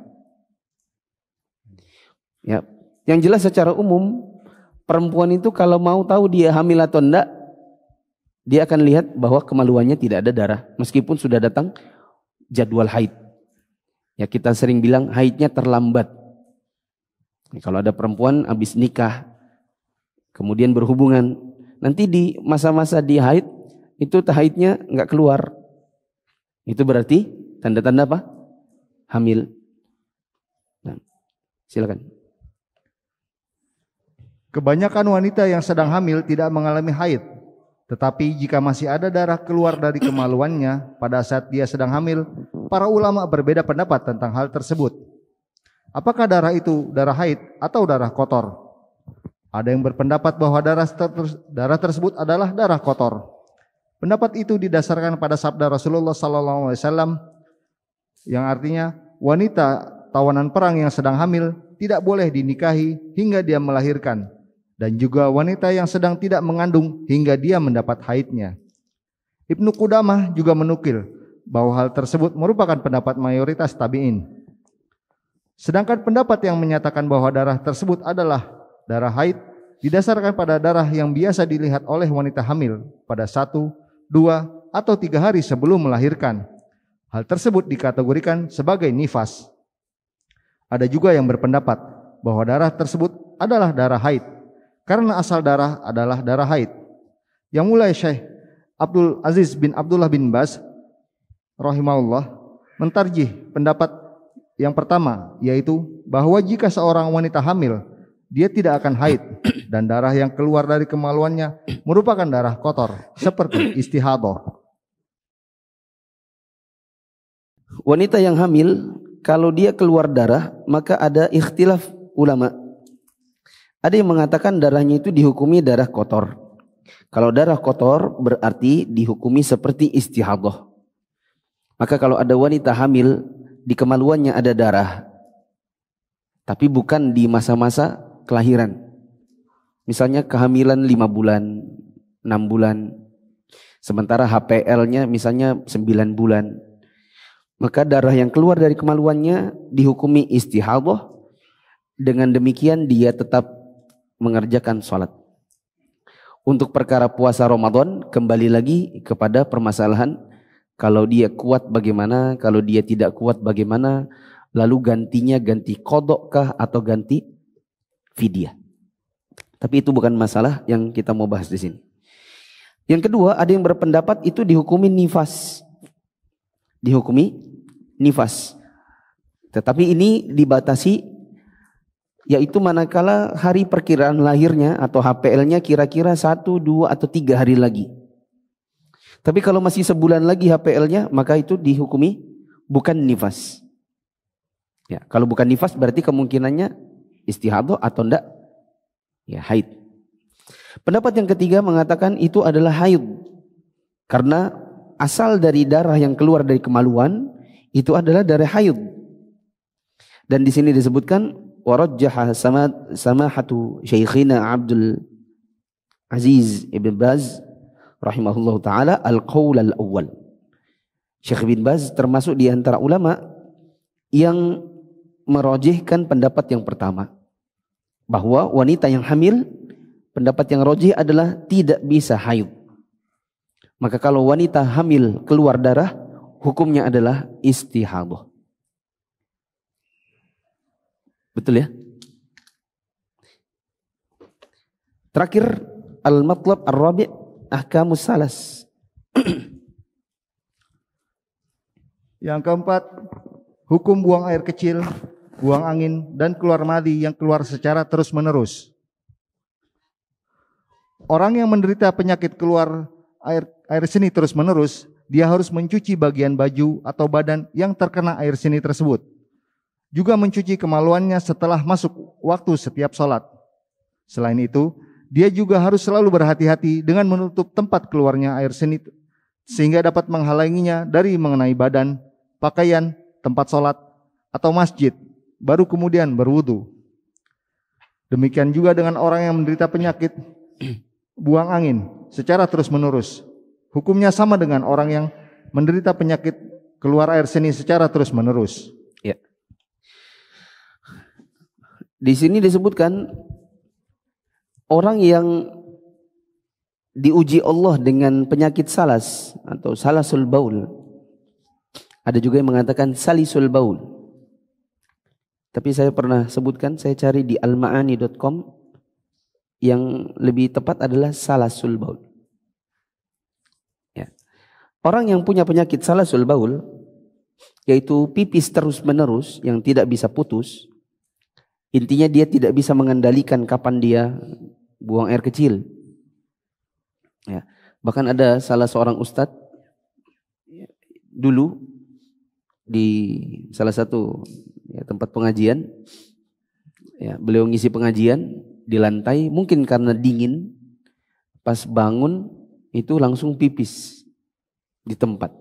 Ya, yang jelas secara umum perempuan itu kalau mau tahu dia hamil atau enggak, dia akan lihat bahwa kemaluannya tidak ada darah meskipun sudah datang jadwal haid. Ya, kita sering bilang haidnya terlambat. Kalau ada perempuan habis nikah kemudian berhubungan, nanti di masa-masa di haid itu haidnya enggak keluar. Itu berarti tanda-tanda apa? Hamil. Nah, silakan. Kebanyakan wanita yang sedang hamil tidak mengalami haid. Tetapi jika masih ada darah keluar dari kemaluannya pada saat dia sedang hamil, para ulama berbeda pendapat tentang hal tersebut. Apakah darah itu darah haid atau darah kotor? Ada yang berpendapat bahwa darah tersebut adalah darah kotor. Pendapat itu didasarkan pada sabda Rasulullah SAW yang artinya wanita tawanan perang yang sedang hamil tidak boleh dinikahi hingga dia melahirkan, dan juga wanita yang sedang tidak mengandung hingga dia mendapat haidnya. Ibnu Qudamah juga menukil bahwa hal tersebut merupakan pendapat mayoritas tabi'in. Sedangkan pendapat yang menyatakan bahwa darah tersebut adalah darah haid didasarkan pada darah yang biasa dilihat oleh wanita hamil pada 1, 2, atau 3 hari sebelum melahirkan. Hal tersebut dikategorikan sebagai nifas. Ada juga yang berpendapat bahwa darah tersebut adalah darah haid karena asal darah adalah darah haid. Yang mulai Syekh Abdul Aziz bin Abdullah bin Baz rahimahullah mentarjih pendapat yang pertama, yaitu bahwa jika seorang wanita hamil dia tidak akan haid dan darah yang keluar dari kemaluannya merupakan darah kotor seperti istihadah. Wanita yang hamil kalau dia keluar darah maka ada ikhtilaf ulama. Ada yang mengatakan darahnya itu dihukumi darah kotor. Kalau darah kotor berarti dihukumi seperti istihadah. Maka kalau ada wanita hamil di kemaluannya ada darah, tapi bukan di masa-masa kelahiran. Misalnya kehamilan 5 bulan, 6 bulan, sementara HPL-nya misalnya 9 bulan. Maka darah yang keluar dari kemaluannya dihukumi istihadah. Dengan demikian dia tetap mengerjakan sholat. Untuk perkara puasa Ramadan kembali lagi kepada permasalahan kalau dia kuat bagaimana, kalau dia tidak kuat bagaimana, lalu gantinya ganti qadha kah atau ganti fidyah. Tapi itu bukan masalah yang kita mau bahas di sini. Yang kedua, ada yang berpendapat itu dihukumi nifas. Dihukumi nifas. Tetapi ini dibatasi, yaitu manakala hari perkiraan lahirnya atau HPL-nya kira-kira 1, 2, atau 3 hari lagi. Tapi kalau masih sebulan lagi HPL-nya, maka itu dihukumi bukan nifas. Ya, kalau bukan nifas berarti kemungkinannya istihadah atau enggak? Ya, haid. Pendapat yang ketiga mengatakan itu adalah haid. Karena asal dari darah yang keluar dari kemaluan itu adalah darah haid. Dan di sini disebutkan warajjaha samahatu Syekhina Abdul Aziz Ibn Baz rahimahullah ta'ala al-qawl al-awwal. Syekh bin Baz termasuk di antara ulama yang merojihkan pendapat yang pertama, bahwa wanita yang hamil pendapat yang rajih adalah tidak bisa haid. Maka kalau wanita hamil keluar darah, hukumnya adalah istihadah. Betul ya? Terakhir, al-matlab ar-rabi' ahkamus salas. Yang keempat, hukum buang air kecil, buang angin, dan keluar madi yang keluar secara terus-menerus. Orang yang menderita penyakit keluar air seni terus-menerus, dia harus mencuci bagian baju atau badan yang terkena air seni tersebut. Juga mencuci kemaluannya setelah masuk waktu setiap sholat. Selain itu, dia juga harus selalu berhati-hati dengan menutup tempat keluarnya air seni sehingga dapat menghalanginya dari mengenai badan, pakaian, tempat sholat, atau masjid, baru kemudian berwudu. Demikian juga dengan orang yang menderita penyakit buang angin secara terus-menerus. Hukumnya sama dengan orang yang menderita penyakit keluar air seni secara terus-menerus. Ya. Di sini disebutkan orang yang diuji Allah dengan penyakit salas atau salasul baul. Ada juga yang mengatakan salisul baul. Tapi saya pernah sebutkan, saya cari di almaani.com, yang lebih tepat adalah salasul baul. Ya. Orang yang punya penyakit salasul baul, yaitu pipis terus menerus yang tidak bisa putus, intinya dia tidak bisa mengendalikan kapan dia buang air kecil. Ya. Bahkan ada salah seorang ustadz dulu di salah satu tempat pengajian, ya, beliau ngisi pengajian di lantai, mungkin karena dingin, pas bangun itu langsung pipis di tempat,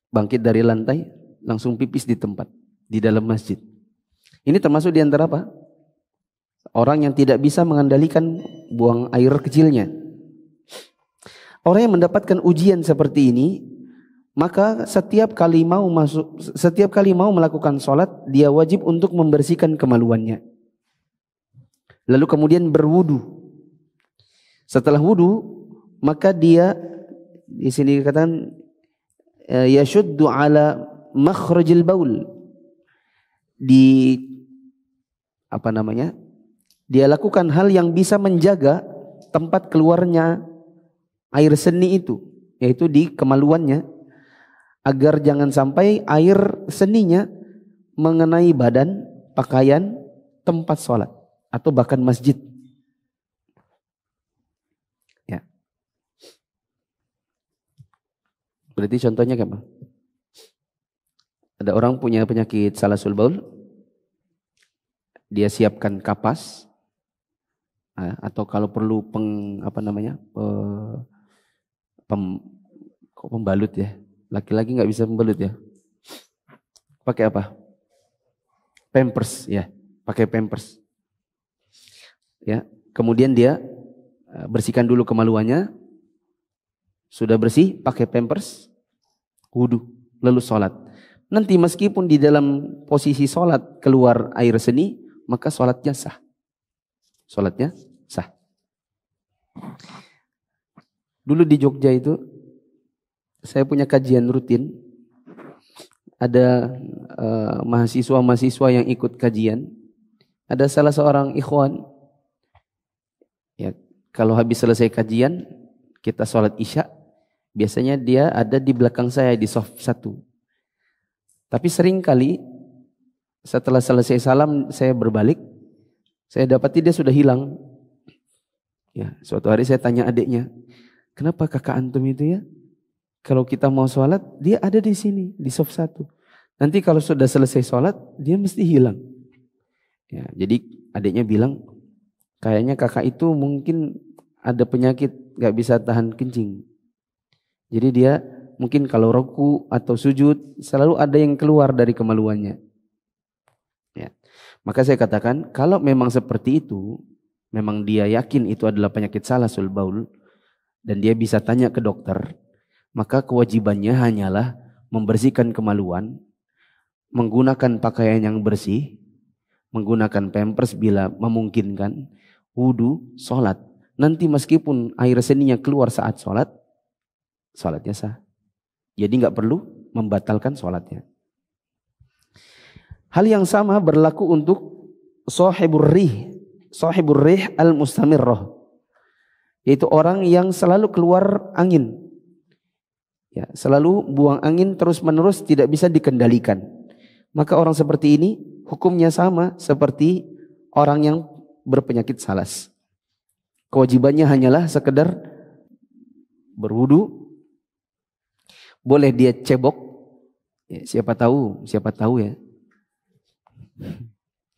bangkit dari lantai langsung pipis di tempat di dalam masjid. Ini termasuk di antara apa? Orang yang tidak bisa mengendalikan buang air kecilnya. Orang yang mendapatkan ujian seperti ini, maka setiap kali mau melakukan sholat, dia wajib untuk membersihkan kemaluannya. Lalu kemudian berwudu. Setelah wudu, maka dia di sini dikatakan yashuddu ala makhrajil baul. Dia lakukan hal yang bisa menjaga tempat keluarnya air seni itu, yaitu di kemaluannya, agar jangan sampai air seninya mengenai badan, pakaian, tempat sholat, atau bahkan masjid. Ya. Berarti contohnya apa? Ada orang punya penyakit salasul baul, dia siapkan kapas, atau kalau perlu pembalut ya. Laki-laki nggak bisa membalut ya. Pakai apa? Pampers ya, pakai pampers. Ya, kemudian dia bersihkan dulu kemaluannya. Sudah bersih, pakai pampers, wudu, lalu sholat. Nanti meskipun di dalam posisi sholat keluar air seni, maka sholatnya sah. Sholatnya sah. Dulu di Jogja itu, saya punya kajian rutin. Ada mahasiswa-mahasiswa yang ikut kajian. Ada salah seorang ikhwan, ya, kalau habis selesai kajian, kita sholat isya, biasanya dia ada di belakang saya di shaf 1. Tapi sering kali setelah selesai salam saya berbalik, saya dapati dia sudah hilang. Ya, suatu hari saya tanya adiknya, kenapa kakak antum itu ya? Kalau kita mau sholat, dia ada di sini, di shaf 1. Nanti kalau sudah selesai sholat, dia mesti hilang. Ya, jadi adiknya bilang, kayaknya kakak itu mungkin ada penyakit, gak bisa tahan kencing. Jadi dia mungkin kalau ruku atau sujud, selalu ada yang keluar dari kemaluannya. Ya. Maka saya katakan, kalau memang seperti itu, memang dia yakin itu adalah penyakit salasul baul, dan dia bisa tanya ke dokter, maka kewajibannya hanyalah membersihkan kemaluan, menggunakan pakaian yang bersih, menggunakan pampers bila memungkinkan, wudu, sholat. Nanti meskipun air seninya keluar saat sholat, sholatnya sah. Jadi nggak perlu membatalkan sholatnya. Hal yang sama berlaku untuk sahibur rih al-mustamirrah, yaitu orang yang selalu keluar angin. Ya, selalu buang angin terus-menerus, tidak bisa dikendalikan. Maka orang seperti ini hukumnya sama seperti orang yang berpenyakit salas. Kewajibannya hanyalah sekedar berwudu. Boleh dia cebok. Ya, siapa tahu ya.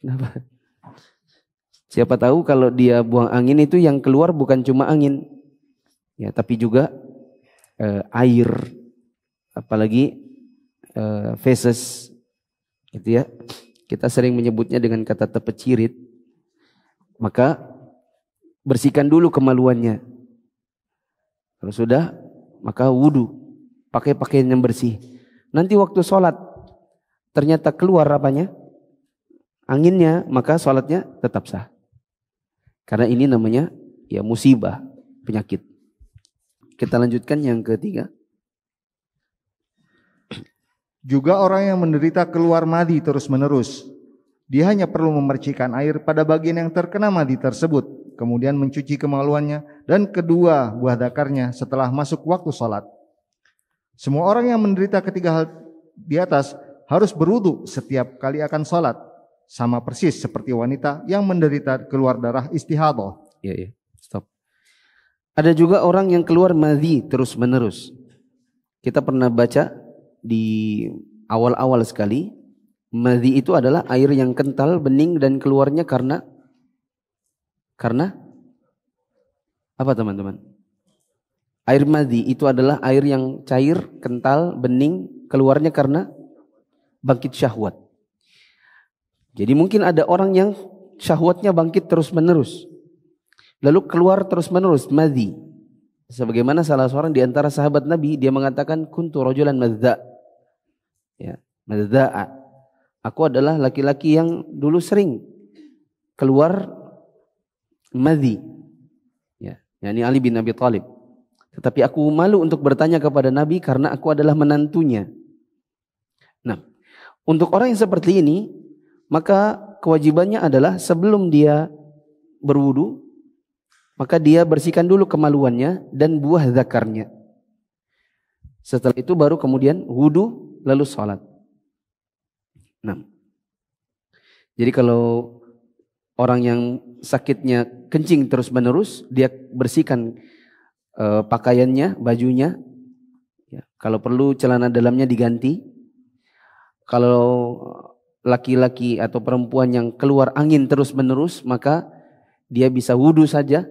Kenapa? Siapa tahu kalau dia buang angin itu yang keluar bukan cuma angin. Ya, tapi juga air, apalagi feses gitu ya. Kita sering menyebutnya dengan kata tepecirit. Maka bersihkan dulu kemaluannya. Kalau sudah, maka wudu, pakai pakaian yang bersih. Nanti waktu sholat ternyata keluar apanya? Anginnya, maka sholatnya tetap sah. Karena ini namanya ya musibah, penyakit. Kita lanjutkan yang ketiga. Juga orang yang menderita keluar madi terus-menerus, dia hanya perlu memercikan air pada bagian yang terkena madi tersebut, kemudian mencuci kemaluannya dan kedua buah dakarnya setelah masuk waktu sholat. Semua orang yang menderita ketiga hal di atas harus berwudu setiap kali akan sholat, sama persis seperti wanita yang menderita keluar darah istihadhah. Ya, stop. Ada juga orang yang keluar madhi terus-menerus. Kita pernah baca di awal-awal sekali, madhi itu adalah air yang kental, bening dan keluarnya karena apa teman-teman? Air madhi itu adalah air yang cair, kental, bening, keluarnya karena bangkit syahwat. Jadi mungkin ada orang yang syahwatnya bangkit terus-menerus, lalu keluar terus-menerus madhi. Sebagaimana salah seorang di antara sahabat Nabi, dia mengatakan kuntu rajulan madza. Ya, madza'a. Aku adalah laki-laki yang dulu sering keluar madhi. Ya, yakni Ali bin Abi Thalib. Tetapi aku malu untuk bertanya kepada Nabi karena aku adalah menantunya. Nah, untuk orang yang seperti ini, maka kewajibannya adalah sebelum dia berwudu, maka dia bersihkan dulu kemaluannya dan buah zakarnya. Setelah itu baru kemudian wudu lalu sholat. Nah, jadi kalau orang yang sakitnya kencing terus menerus, dia bersihkan pakaiannya, bajunya. Ya, kalau perlu celana dalamnya diganti. Kalau laki-laki atau perempuan yang keluar angin terus-menerus, maka dia bisa wudu saja.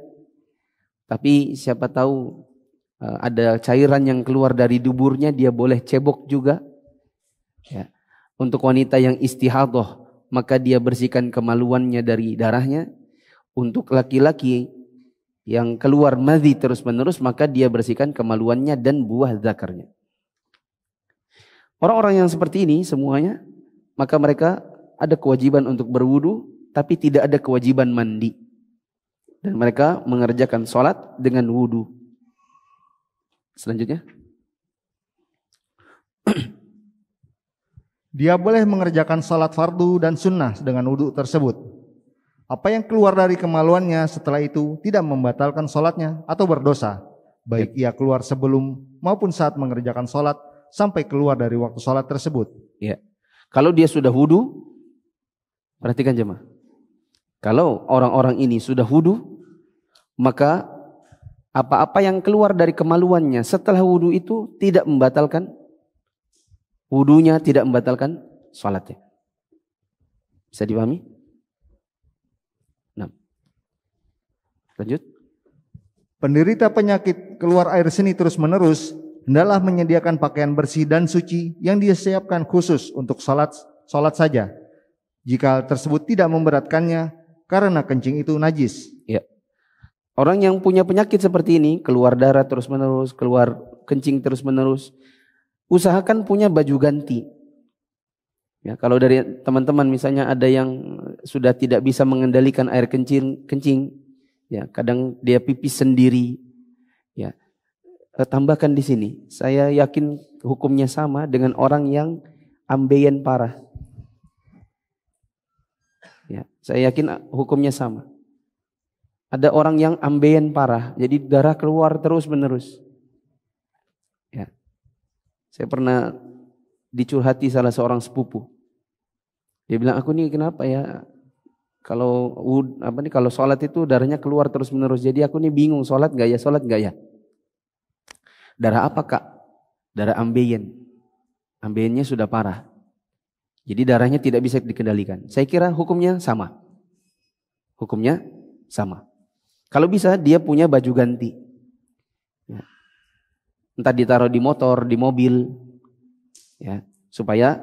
Tapi siapa tahu ada cairan yang keluar dari duburnya, dia boleh cebok juga. Ya. Untuk wanita yang istihadhah, maka dia bersihkan kemaluannya dari darahnya. Untuk laki-laki yang keluar madhi terus-menerus, maka dia bersihkan kemaluannya dan buah zakarnya. Orang-orang yang seperti ini semuanya, maka mereka ada kewajiban untuk berwudu, tapi tidak ada kewajiban mandi. Dan mereka mengerjakan sholat dengan wudu. Selanjutnya. Dia boleh mengerjakan sholat fardu dan sunnah dengan wudu tersebut. Apa yang keluar dari kemaluannya setelah itu tidak membatalkan sholatnya atau berdosa. Baik ia keluar sebelum maupun saat mengerjakan sholat sampai keluar dari waktu sholat tersebut. Ya. Kalau dia sudah wudu, perhatikan jemaah. Kalau orang-orang ini sudah wudu, maka apa-apa yang keluar dari kemaluannya setelah wudu itu tidak membatalkan wudunya, tidak membatalkan sholatnya. Bisa dipahami? Nah, lanjut. Penderita penyakit keluar air seni terus-menerus hendaklah menyediakan pakaian bersih dan suci yang disiapkan khusus untuk salat saja. Jika tersebut tidak memberatkannya karena kencing itu najis. Ya. Orang yang punya penyakit seperti ini, keluar darah terus-menerus, keluar kencing terus-menerus, usahakan punya baju ganti. Ya, kalau dari teman-teman misalnya ada yang sudah tidak bisa mengendalikan air kencing, ya, kadang dia pipis sendiri, ya. Tambahkan di sini, saya yakin hukumnya sama dengan orang yang ambeien parah. Ya, saya yakin hukumnya sama. Ada orang yang ambeien parah, jadi darah keluar terus menerus. Ya, saya pernah dicurhati salah seorang sepupu. Dia bilang, aku nih kenapa ya? Kalau sholat itu darahnya keluar terus menerus. Jadi aku nih bingung, sholat nggak ya? Darah apa kak? Darah ambeien. Ambeiennya sudah parah. Jadi darahnya tidak bisa dikendalikan. Saya kira hukumnya sama. Hukumnya sama. Kalau bisa dia punya baju ganti. Ya. Entah ditaruh di motor, di mobil. Ya. Supaya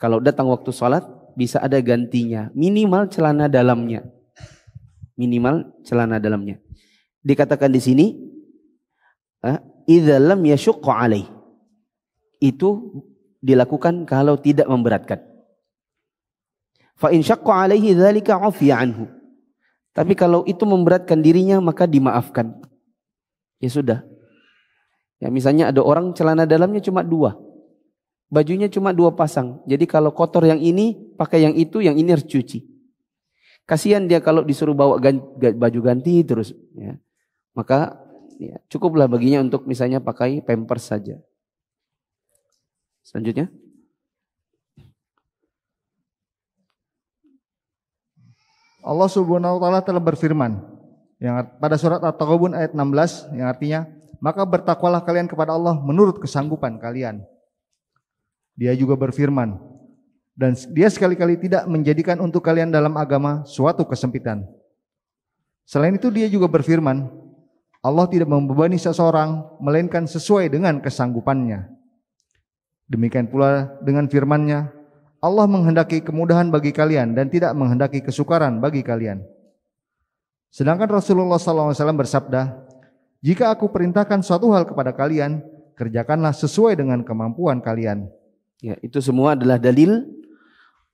kalau datang waktu sholat bisa ada gantinya. Minimal celana dalamnya. Dikatakan di sini, idza lam yashqa alaih. Itu dilakukan kalau tidak memberatkan. Fa in syaqqa alaihi dzalika ufiya anhu. Tapi kalau itu memberatkan dirinya maka dimaafkan. Ya sudah. Ya misalnya ada orang celana dalamnya cuma 2. Bajunya cuma 2 pasang. Jadi kalau kotor yang ini pakai yang ini harus cuci. Kasihan dia kalau disuruh bawa baju ganti terus. Ya. Maka ya, cukuplah baginya untuk misalnya pakai pampers saja. Selanjutnya. Allah Subhanahu wa taala telah berfirman yang pada surat At-Taghabun ayat 16 yang artinya, maka bertakwalah kalian kepada Allah menurut kesanggupan kalian. Dia juga berfirman, dan dia sekali-kali tidak menjadikan untuk kalian dalam agama suatu kesempitan. Selain itu dia juga berfirman, Allah tidak membebani seseorang melainkan sesuai dengan kesanggupannya. Demikian pula dengan firman-Nya, Allah menghendaki kemudahan bagi kalian dan tidak menghendaki kesukaran bagi kalian. Sedangkan Rasulullah SAW bersabda, jika aku perintahkan suatu hal kepada kalian, kerjakanlah sesuai dengan kemampuan kalian. Ya, itu semua adalah dalil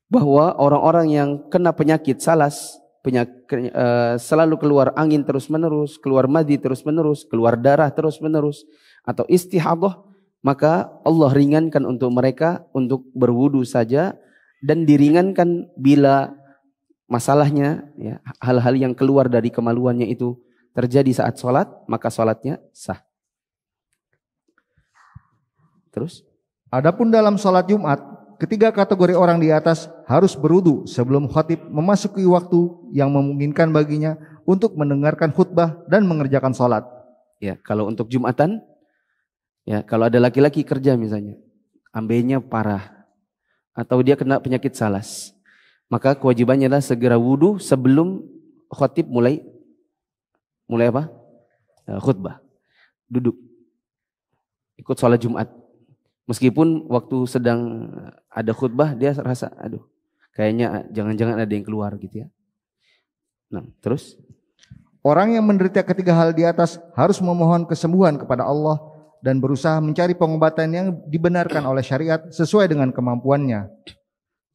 bahwa orang-orang yang kena penyakit salas, selalu keluar angin terus-menerus, keluar madhi terus-menerus, keluar darah terus-menerus, atau istihadah, maka Allah ringankan untuk mereka untuk berwudu saja, dan diringankan bila masalahnya, ya, hal-hal yang keluar dari kemaluannya itu terjadi saat sholat, maka sholatnya sah. Terus? Adapun dalam sholat Jumat, ketiga kategori orang di atas harus berwudu sebelum khatib memasuki waktu yang memungkinkan baginya untuk mendengarkan khutbah dan mengerjakan sholat. Ya, kalau untuk Jumatan, ya, kalau ada laki-laki kerja misalnya, ambeinya parah, atau dia kena penyakit salas, maka kewajibannya adalah segera wudu sebelum khatib mulai apa? Khutbah. Duduk. Ikut sholat Jumat. Meskipun waktu sedang ada khutbah, dia rasa, aduh, kayaknya jangan-jangan ada yang keluar gitu ya. Nah, terus? Orang yang menderita ketiga hal di atas harus memohon kesembuhan kepada Allah dan berusaha mencari pengobatan yang dibenarkan oleh syariat sesuai dengan kemampuannya.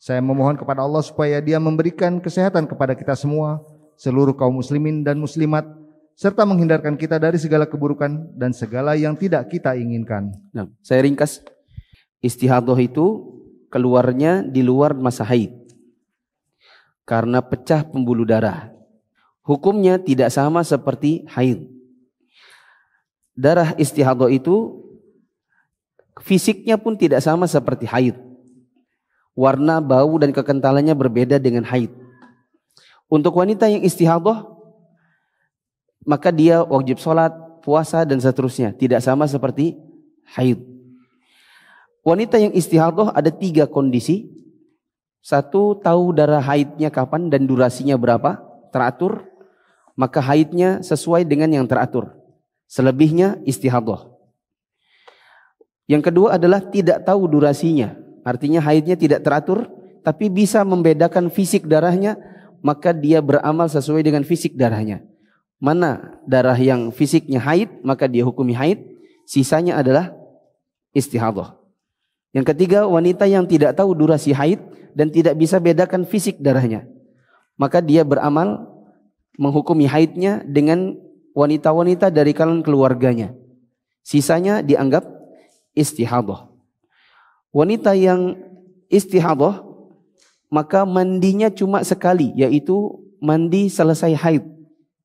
Saya memohon kepada Allah supaya Dia memberikan kesehatan kepada kita semua, seluruh kaum muslimin dan muslimat, serta menghindarkan kita dari segala keburukan dan segala yang tidak kita inginkan. Nah, saya ringkas. Istihadah itu keluarnya di luar masa haid karena pecah pembuluh darah. Hukumnya tidak sama seperti haid. Darah istihadah itu fisiknya pun tidak sama seperti haid. Warna, bau dan kekentalannya berbeda dengan haid. Untuk wanita yang istihadah, maka dia wajib sholat, puasa dan seterusnya. Tidak sama seperti haid. Wanita yang istihadah ada 3 kondisi. 1, tahu darah haidnya kapan dan durasinya berapa, teratur. Maka haidnya sesuai dengan yang teratur. Selebihnya istihadah. Yang kedua adalah tidak tahu durasinya. Artinya haidnya tidak teratur, tapi bisa membedakan fisik darahnya, maka dia beramal sesuai dengan fisik darahnya. Mana darah yang fisiknya haid, maka dia hukumi haid. Sisanya adalah istihadah. Yang ketiga, wanita yang tidak tahu durasi haid dan tidak bisa bedakan fisik darahnya, maka dia beramal menghukumi haidnya dengan wanita-wanita dari kalangan keluarganya. Sisanya dianggap istihadah. Wanita yang istihadah maka mandinya cuma sekali, yaitu mandi selesai haid.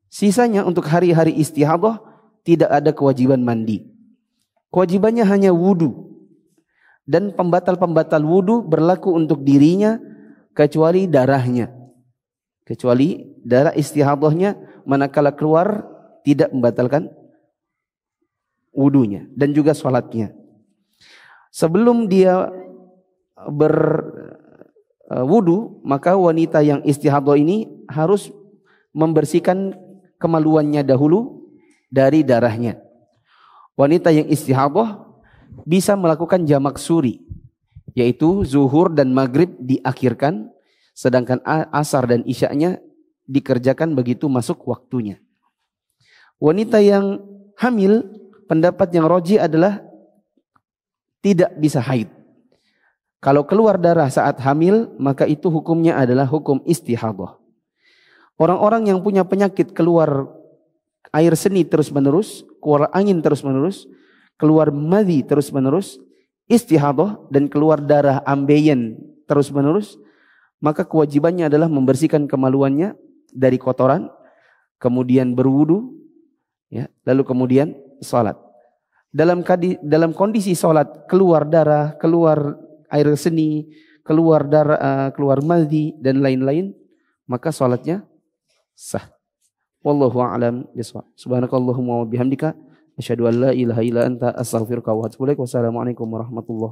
Sisanya untuk hari-hari istihadah tidak ada kewajiban mandi. Kewajibannya hanya wudu. Dan pembatal-pembatal wudu berlaku untuk dirinya kecuali darahnya. Kecuali darah istihadahnya manakala keluar tidak membatalkan wudunya dan juga sholatnya. Sebelum dia berwudu, maka wanita yang istihadah ini harus membersihkan kemaluannya dahulu dari darahnya. Wanita yang istihadah bisa melakukan jamak suri, yaitu zuhur dan maghrib diakhirkan, sedangkan asar dan isyaknya dikerjakan begitu masuk waktunya. Wanita yang hamil, pendapat yang rajih adalah tidak bisa haid. Kalau keluar darah saat hamil, maka itu hukumnya adalah hukum istihadah. Orang-orang yang punya penyakit keluar air seni terus-menerus, keluar angin terus-menerus, keluar madhi terus-menerus, istihadah dan keluar darah ambeien terus-menerus, maka kewajibannya adalah membersihkan kemaluannya dari kotoran, kemudian berwudu, ya, lalu kemudian salat. Dalam kondisi salat keluar darah, keluar air seni, keluar darah, keluar madhi dan lain-lain, maka salatnya sah. Wallahu a'lam bishawab. Subhanakallahumma wa bihamdika asyhadu an la ilaha illa anta astaghfiruka wa atubu ilaik. Wassalamualaikum warahmatullahi